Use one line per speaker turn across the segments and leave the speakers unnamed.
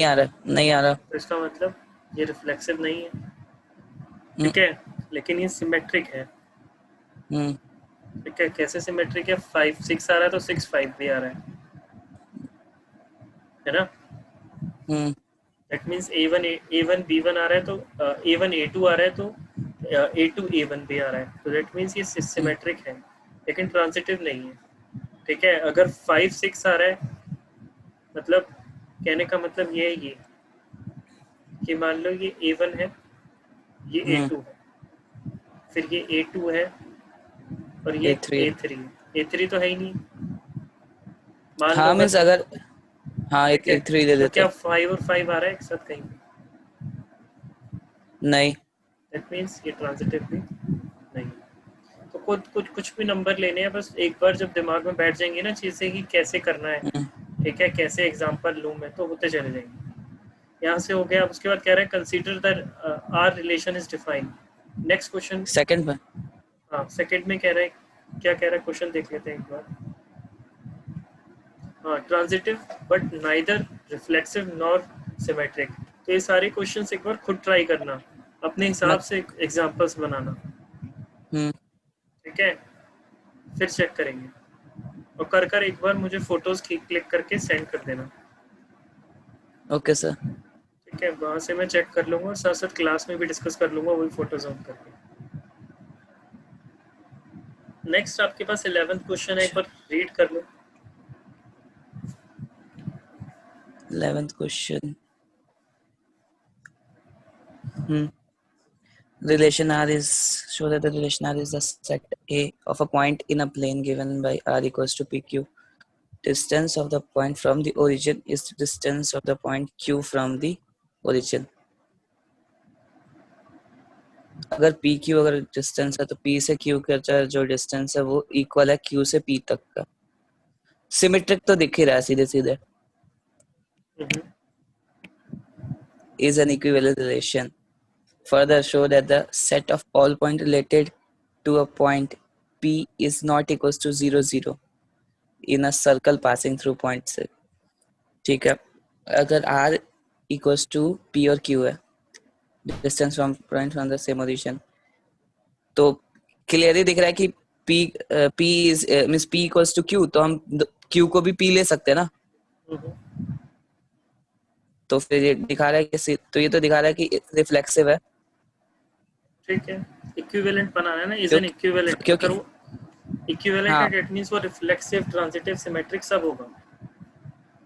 आ रहा, नहीं आ रहा।
तो इसका मतलब ये रिफ्लेक्सिव नहीं है,
हम्म,
ठीक है, लेकिन ये सिमेट्रिक है।
हम्म,
ठीक है, कैसे सिमेट्रिक है? 5 6 आ रहा है तो 6 5 भी आ रहा है ना?
हम्म,
दैट मीन्स A1 B1 आ रहा है तो A1 A2 आ रहा है तो A2 A1 भी आ रहा है, तो दैट मीन्स ये
हम्म,
सिमेट्रिक है, लेकिन ट्रांजिटिव नहीं है। ठीक है, अगर 5 6 आ रहा है, मतलब कहने का मतलब ये है ये कि मान लो ये A1 है, ये
हम्म,
A2 है, फिर ये A2 है और ये
A3।
A3 है। A3 तो है ही नहीं, मान लो
हाँ
अगर
मीन्स अगर, हाँ
ठीक है,
A3 ले
तो
लेते
क्या
हैं।
5 और 5 आ रहा है एक साथ कहीं?
नहीं।
दैट मीन्स ये ट्रांजिटिव भी नहीं। तो खुद कुछ कुछ भी नंबर लेने हैं, बस एक बार जब दिमाग में बैठ जाएंगे ना चीज़ें कि कैसे करना है,
हम्म,
ठीक है, कैसे एग्जांपल लूँ मैं, तो होते चले जाएंगे। यहाँ से हो गया, उसके बाद कह रहे हैं consider that R relation is defined. Next question.
Second में।
हाँ, सेकंड में कह रहे हैं, क्या कह रहा है क्वेश्चन देख लेते हैं एक बार। हाँ, transitive but neither reflexive nor symmetric. तो ये सारे क्वेश्चन एक बार खुद ट्राई करना, अपने हिसाब
मत
से एग्जाम्पल्स बनाना,
हम्म,
ठीक है, फिर चेक करेंगे। और कर एक बार मुझे फोटोज क्लिक करके सेंड कर देना,
ओके सर।
ठीक है, वहां से मैं चेक कर लूंगा और साथ साथ क्लास में भी डिस्कस कर लूंगा वही फोटोज ऑन करके। नेक्स्ट आपके पास 11th क्वेश्चन है, एक बार रीड कर लो।
11th question. Hmm, relation R is, show that the relation R is the set A of a point in a plane given by R equals to PQ. Distance of the point from the origin is the distance of the point Q from the origin. अगर P Q अगर distance है तो P से Q का जो distance है वो equal है क्यू से पी तक का। सिमेट्रिक तो दिख ही रहा है सीधे सीधे। Is an equivalent relation. Further show that the set of all points related to a point P is not equals to 0 0 in a circle passing through point से। ठीक है, अगर R equals to P और Q है, distance from point from the same origin, तो clearly दिख रहा है कि P P is means P equals to Q, तो हम Q को भी P ले सकते हैं ना। तो फिर ये दिखा रहा है कि तो ये तो दिखा रहा है कि रिफ्लेक्सिव है।
ठीक है, इक्विवेलेंट बनाना है ना, इज एन
क्योंकि
इक्विवेलेंट,
क्योंकि
अगर वो इक्विवेलेंट है
हाँ
डेट मीन्स वो रिफ्लेक्सिव ट्रांजिटिव सिमेट्रिक सब होगा।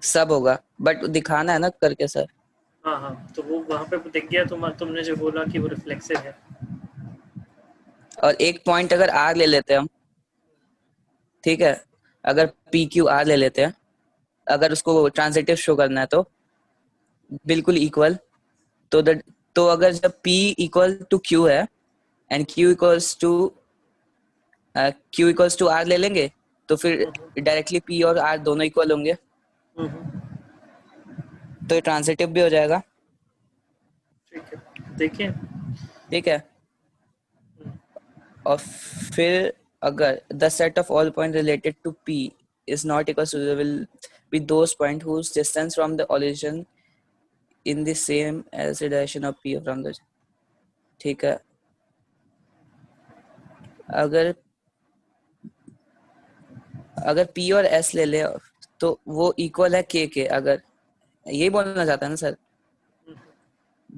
सब होगा, बट दिखाना है ना करके सर।
हाँ हाँ, तो वो वहाँ पे दिख गया, तुमने जो बोला कि वो रिफ्लेक्सिव है।
और एक पॉइंट अगर R ले लेते हैं हम, ठीक है, अगर पी क्यू आर ले लेते हैं, अगर उसको ट्रांजिटिव शो करना है तो बिल्कुल इक्वल, तो तो अगर जब P इक्वल टू Q है and Q equals to R ले लेंगे, तो फिर डायरेक्टली P और R दोनों इक्वल होंगे, तो ये ट्रांजिटिव भी हो जाएगा।
ठीक है, देखिए।
ठीक है, और फिर अगर the set of all point related to P is not equal to 0 will be those point whose distance from the origin in the same as the direction of P from the। ठीक है, अगर अगर P और S ले ले तो वो equal है K के, अगर यही बोलना चाहता है ना sir,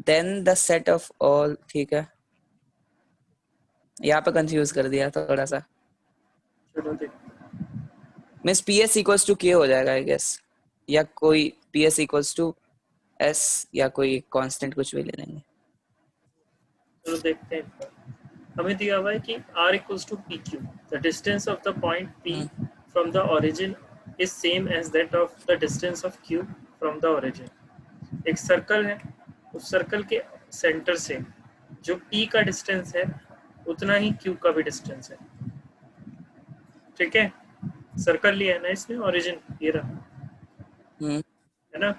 then the set of all. ठीक है, यहाँ पे कंफ्यूज कर दिया थोड़ा सा।
चलो देख।
Means P S equals to K हो जाएगा आई गेस, या कोई P S equals to S, या कोई कांस्टेंट कुछ भी ले लेंगे।
चलो देखते हैं। हमें दिया हुआ है कि r equals to P Q, the distance of the point p
hmm,
from the origin is same as that of the distance of q from the origin. एक सर्कल है, उस सर्कल के सेंटर से जो p का distance है उतना ही q का भी डिस्टेंस है। ठीक है, सर्कल लिया है ना इसने, ओरिजिन ये रहा,
हम्म,
है ना?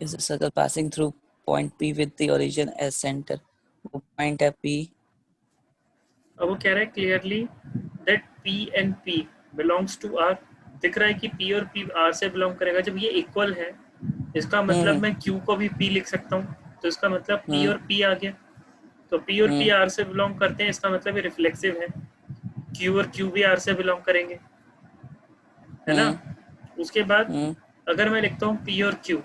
is a circle passing through point P with the origin as center। वो पॉइंट है P।
अब वो कह रहा है clearly that P and P belongs to R, दिख रहा है कि P और P R से बिलोंग करेगा। जब ये इक्वल है इसका मतलब मैं Q को भी P लिख सकता हूँ, तो इसका मतलब P और P आ गया। तो P और P R से बिलोंग करते हैं, इसका मतलब ये रिफ्लेक्सिव है। Q और Q भी R से बिलोंग करेंगे, है ना। उसके बाद अगर मैं लिखता हूँ P और Q,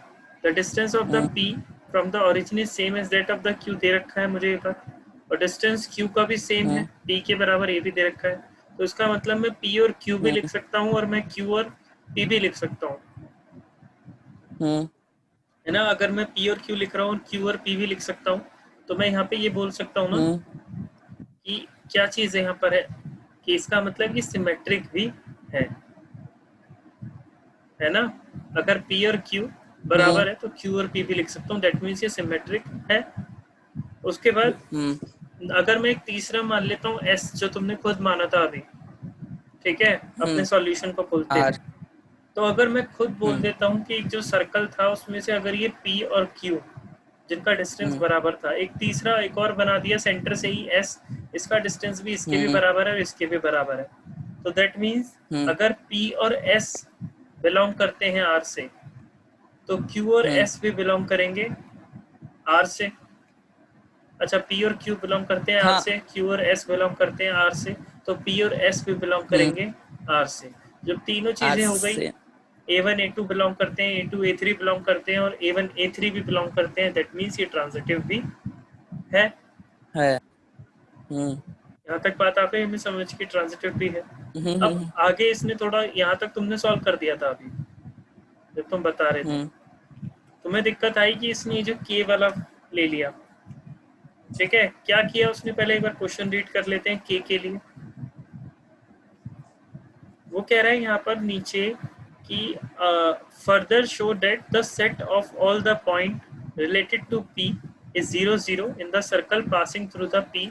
the distance of the P from the origin is same as that of the Q, दे रखा है मुझे ये बात, और डिस्टेंस Q का भी सेम है, P के बराबर ये भी दे रखा है। तो इसका मतलब मैं P और Q भी लिख सकता हूँ और मैं Q और P भी लिख सकता हूँ, है ना। अगर मैं P और Q लिख रहा हूँ और Q और P भी लिख सकता हूँ, तो मैं यहाँ पे ये बोल सकता हूँ ना कि क्या चीज़ यहाँ पर है, कि इसका मतलब कि सिमेट्रिक भी है ना। अगर P और Q बराबर है तो Q और P भी लिख सकता हूँ, दैट मीन्स ये सिमेट्रिक है। उसके बाद अगर मैं एक तीसरा मान लेता हूँ S, जो तुमने खुद माना था अभी, ठीक है, अपने सॉल्यूशन को खोलते
R.
हैं। तो अगर मैं खुद बोल देता हूँ कि एक जो सर्कल था उसमें से अगर ये P और Q जिनका डिस्टेंस बराबर था, एक तीसरा एक और बना दिया सेंटर से ही S, इसका डिस्टेंस भी इसके भी बराबर है और इसके भी बराबर है, तो दैट मीन्स अगर P और S बिलोंग करते हैं R से, तो Q और S भी बिलोंग करेंगे R से। अच्छा, P और Q बिलोंग करते हैं R
हाँ
से, Q और S बिलोंग करते हैं R से, तो P और S भी बिलोंग करेंगे R से। जब तीनों
R
चीजें हो गई,
से
A1 A2 बिलोंग करते हैं, A2 A3 बिलोंग करते हैं और A1 A3 भी बिलोंग करते हैं, दैट मीन्स ये ट्रांजिटिव भी है।
है। हम्म
यहाँ तक बात आप में समझ की ट्रांजिटिव भी है। अब आगे इसने थोड़ा, यहाँ तक तुमने सॉल्व कर दिया था अभी जब तुम बता रहे थे, तुम्हें दिक्कत आई कि इसने जो K वाला ले लिया, ठीक है। क्या किया उसने, पहले एक बार क्वेश्चन रीड कर लेते हैं K के लिए। वो कह रहा है यहाँ पर नीचे कि further show that the set of all the point related to P is 0 0 in the circle passing through the P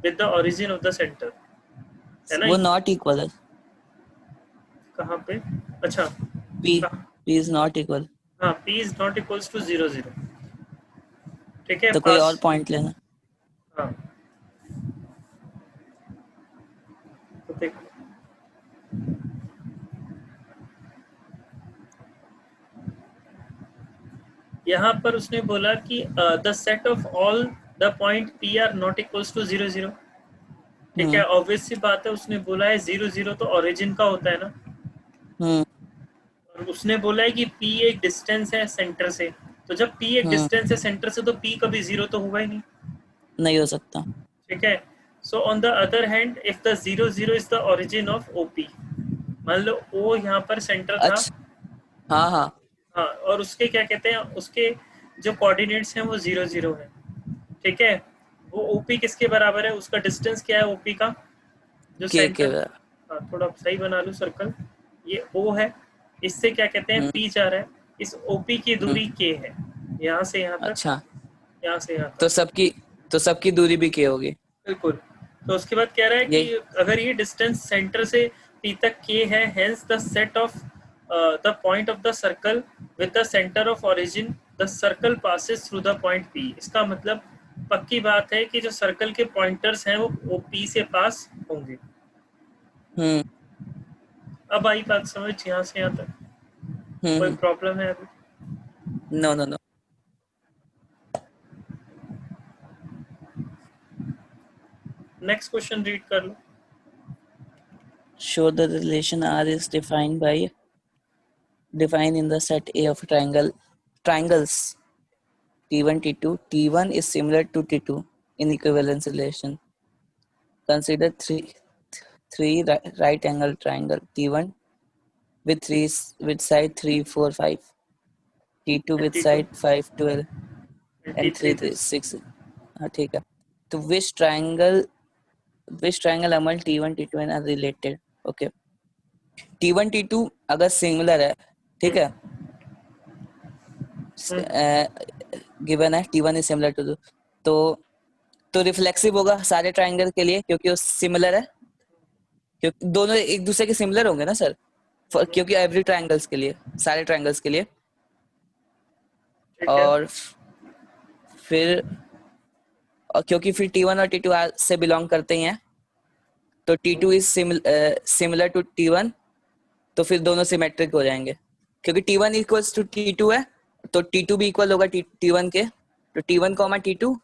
with the origin of the center, है ना।
वो नॉट इक्वल है।
कहाँ पे, अच्छा
P
कहाँ?
P is not equal.
हाँ, P is not equals to 0 0, ठीक है।
तो कोई और
पास,
पॉइंट लेना।
हाँ, तो देखो यहाँ पर उसने बोला कि the set of all the point P are not equals to 0 0, ठीक है। ऑब्वियस सी बात है, उसने बोला है 0 0 तो ओरिजिन का होता है ना,
हम्म
और उसने बोला है कि P एक डिस्टेंस है सेंटर से, तो जब P एक डिस्टेंस है सेंटर से तो P कभी 0 तो हुआ ही नहीं,
नहीं हो सकता।
ठीक है। So on the other hand, if the 0 0 is the origin of OP, मान लो O यहाँ पर सेंटर था,
अच्छा हाँ हाँ
हाँ, और उसके क्या कहते हैं, उसके जो कोऑर्डिनेट्स हैं वो 0 0 है, ठीक है। वो OP किसके बराबर है, उसका डिस्टेंस क्या है OP का, जो
के
सेंटर, हाँ, थोड़ा सही बना लूँ सर्कल, ये O है, इससे क्या कहते हैं P जा रहा है, इस OP की दूरी K है, यहाँ से यहाँ तक,
अच्छा
यहाँ से यहाँ
तो
तक,
सबकी तो सबकी दूरी भी के होगी।
बिल्कुल। तो उसके बाद कह रहा है कि
यही।
अगर ये डिस्टेंस सेंटर से P तक K है, hence the set of the point of the circle with the centre of origin, the circle passes through the point P, इसका मतलब पक्की बात है कि जो सर्कल के पॉइंटर्स हैं वो P से पास होंगे।
हम्म
अब आई बात समझ यहाँ से यहाँ तक, कोई प्रॉब्लम है अभी?
No no no.
Next question read कर लो।
Show the relation R is defined in the set A of triangles T1 T2. T1 is similar to T2 in equivalence relation. Consider three right angle triangle T1 with side 3 4 5, T2 with
22
side 5 12 and
23
3
this,
6। हाँ ठीक है। तो which triangle among T1 T2 and are related? Okay, T1 T2 अगर similar है, ठीक है, given है T1 is similar to, तो तो रिफ्लेक्सिव होगा सारे ट्राइंगल के लिए क्योंकि वो सिमिलर है, क्योंकि दोनों एक दूसरे के सिमिलर होंगे ना सर, क्योंकि एवरी ट्राइंगल्स के लिए, सारे ट्राइंगल्स के लिए।
ठीक है।
और फिर क्योंकि फिर T1 और T2 से बिलोंग करते ही हैं, तो T2 is similar to T1, तो फिर दोनों सिमेट्रिक हो जाएंगे क्योंकि T1 इक्वल्स टू T2 है, तो T2 भी इक्वल होगा T1 के, तो T1 कॉमा T2